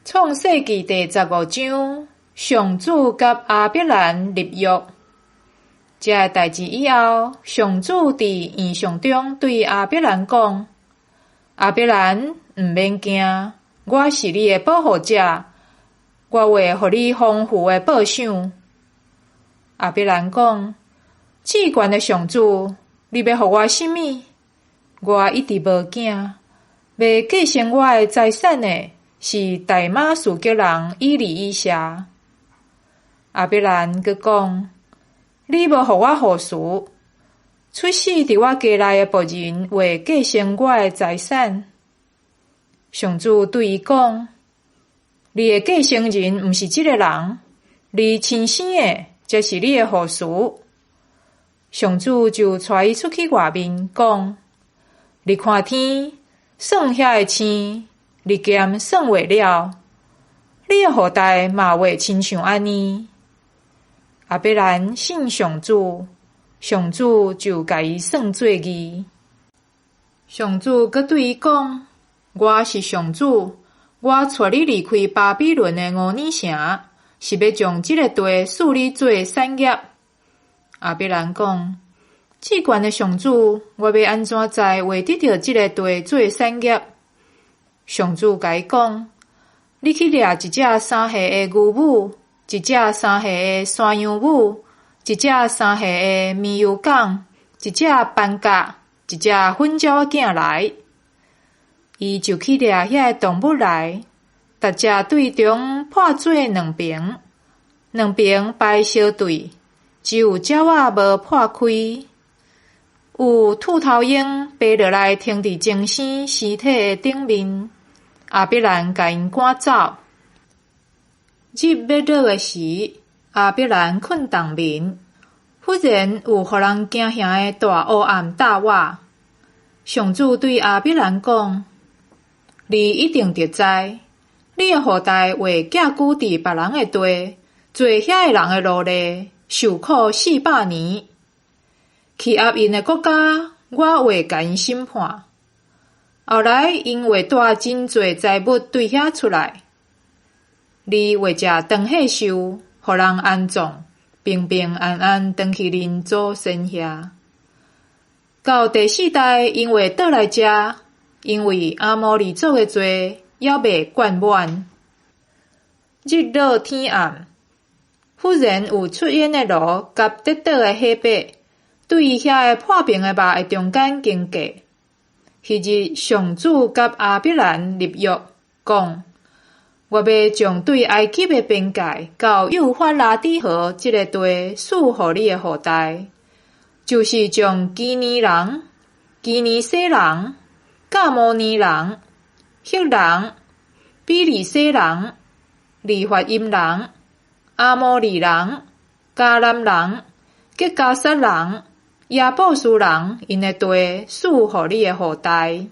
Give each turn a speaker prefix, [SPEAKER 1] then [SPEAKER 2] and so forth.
[SPEAKER 1] 创世纪第15章，上主甲亚伯兰立约。这个代志以后，上主伫异象中对亚伯兰讲：“亚伯兰，毋免惊，我是你的保护者，我会互你丰富的报赏。”亚伯兰讲：“至悬的上主，你要互我甚物？我一直无囝，要继承我的财产的是大马士革人以利以谢。”亚伯兰佫讲：“你无互我后嗣，出世伫我家内的仆人会继承我的财产。”上主对伊讲：“你的继承人毋是这个人，你亲生的才是你的后嗣。”上主就带伊出去外面，讲：“你看天，算遐个星，日渐算袂了，你的后代嘛会亲像安尼。”亚伯兰信上主，上主就甲伊算做义。上主佫对伊讲：“我是上主，我带你离开巴比伦的5年城，是要将这个地赐你做产业。”亚伯兰讲：“至悬的上主，我要安怎在会得到这个地做产业？”上主甲伊讲：“你去掠一只3岁的牛母，一只3岁的山羊母，一只3岁的绵油港，一只斑甲，一只粉鸟仔囝来。”伊就去掠遐个动物来，逐只对中破做2边，2边排相对，只有鸟仔无破开。有兔头鹰爬落来停伫精生尸体的顶面，亚伯兰甲因赶走。日要落的时，亚伯兰困冬眠，忽然有互人惊吓的大黑暗打我。上主对亚伯兰讲：“你一定得知，你的后代会寄居伫别人的地，做遐个人的奴隶，受苦400年。欺压因的国家，我会甲因审判。后来因会带真侪财物对遐出来。你会食长岁寿，互人安葬，平平安安回去恁祖先遐。到第4代，因会倒来食，因为阿摩利族的罪还未贯满。”日落天暗，忽然有出现的炉甲跌倒的火把，对遐个破平的肉的中间经过。迄日，上主甲亚伯兰立约，讲：“我要将对埃及的边界到幼发拉底河这个地赐予你的后代，就是将基尼人、基尼西人、加摩尼人、赫人、比利西人、利法因人、阿摩利人、迦南人、吉加撒人、亚布斯人因的地赐予你的后代。”